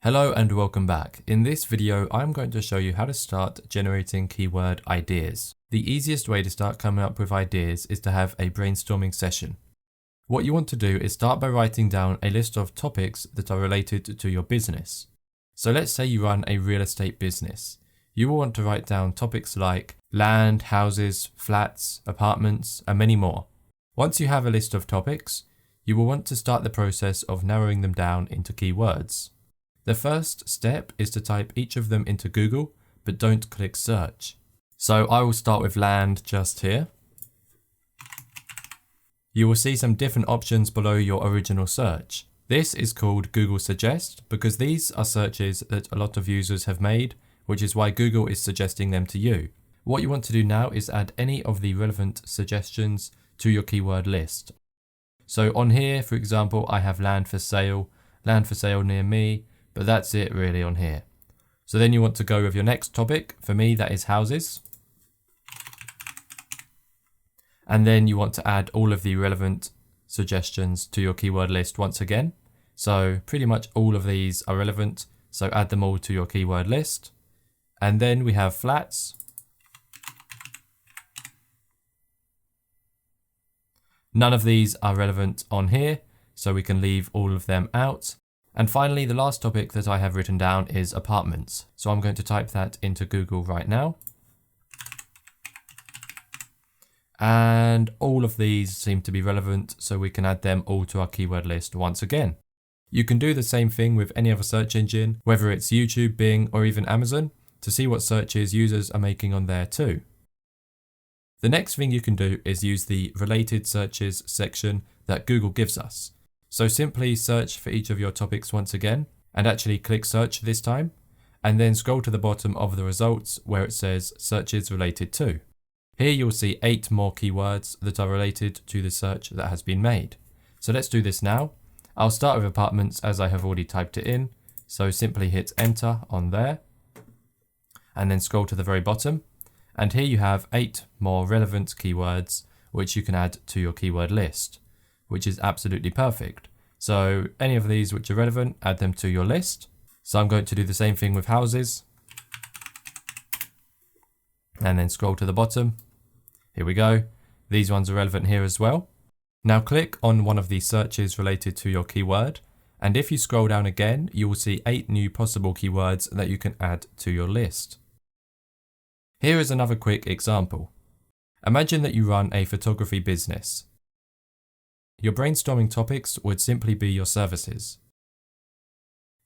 Hello and welcome back. In this video, I'm going to show you how to start generating keyword ideas. The easiest way to start coming up with ideas is to have a brainstorming session. What you want to do is start by writing down a list of topics that are related to your business. So let's say you run a real estate business. You will want to write down topics like land, houses, flats, apartments, and many more. Once you have a list of topics, you will want to start the process of narrowing them down into keywords. The first step is to type each of them into Google, but don't click search. So I will start with land just here. You will see some different options below your original search. This is called Google Suggest because these are searches that a lot of users have made, which is why Google is suggesting them to you. What you want to do now is add any of the relevant suggestions to your keyword list. So on here, for example, I have land for sale near me, but that's it really on here. So then you want to go with your next topic. For me, that is houses. And then you want to add all of the relevant suggestions to your keyword list once again. So pretty much all of these are relevant. So add them all to your keyword list. And then we have flats. None of these are relevant on here, so we can leave all of them out. And finally, the last topic that I have written down is apartments. So I'm going to type that into Google right now. And all of these seem to be relevant, so we can add them all to our keyword list once again. You can do the same thing with any other search engine, whether it's YouTube, Bing, or even Amazon, to see what searches users are making on there too. The next thing you can do is use the related searches section that Google gives us. So simply search for each of your topics once again, and actually click search this time, and then scroll to the bottom of the results where it says searches related to. Here you'll see 8 more keywords that are related to the search that has been made. So let's do this now. I'll start with apartments as I have already typed it in. So simply hit enter on there, and then scroll to the very bottom. And here you have 8 more relevant keywords which you can add to your keyword list, which is absolutely perfect. So any of these which are relevant, add them to your list. So I'm going to do the same thing with houses. And then scroll to the bottom. Here we go. These ones are relevant here as well. Now click on one of these searches related to your keyword. And if you scroll down again, you will see 8 new possible keywords that you can add to your list. Here is another quick example. Imagine that you run a photography business. Your brainstorming topics would simply be your services.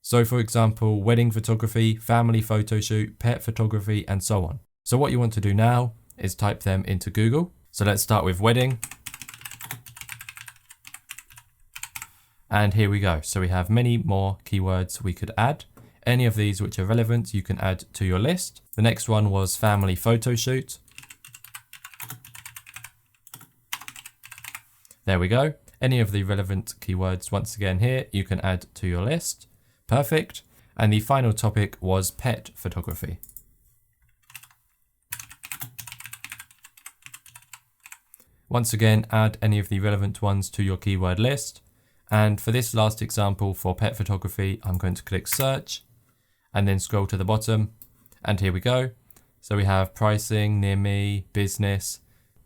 So for example, wedding photography, family photo shoot, pet photography, and so on. So what you want to do now is type them into Google. So let's start with wedding. And here we go. So we have many more keywords we could add. Any of these which are relevant, you can add to your list. The next one was family photo shoot. There we go. Any of the relevant keywords once again here, you can add to your list. Perfect. And the final topic was pet photography. Once again, add any of the relevant ones to your keyword list. And for this last example for pet photography, I'm going to click search and then scroll to the bottom. And here we go. So we have pricing, near me, business,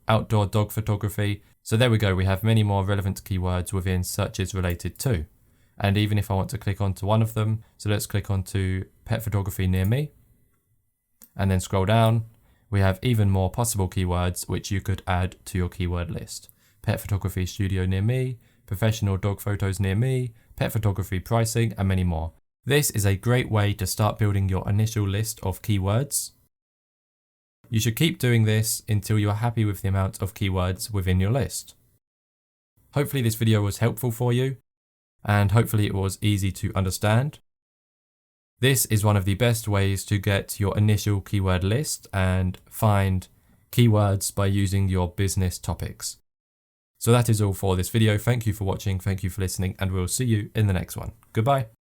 outdoor dog photography. So there we go. We have many more relevant keywords within searches related to. And even if I want to click onto one of them, so let's click onto pet photography near me and then scroll down. We have even more possible keywords which you could add to your keyword list. Pet photography studio near me, professional dog photos near me, pet photography pricing, and many more. This is a great way to start building your initial list of keywords. You should keep doing this until you are happy with the amount of keywords within your list. Hopefully this video was helpful for you, and hopefully it was easy to understand. This is one of the best ways to get your initial keyword list and find keywords by using your business topics. So that is all for this video. Thank you for watching, thank you for listening, and we'll see you in the next one. Goodbye.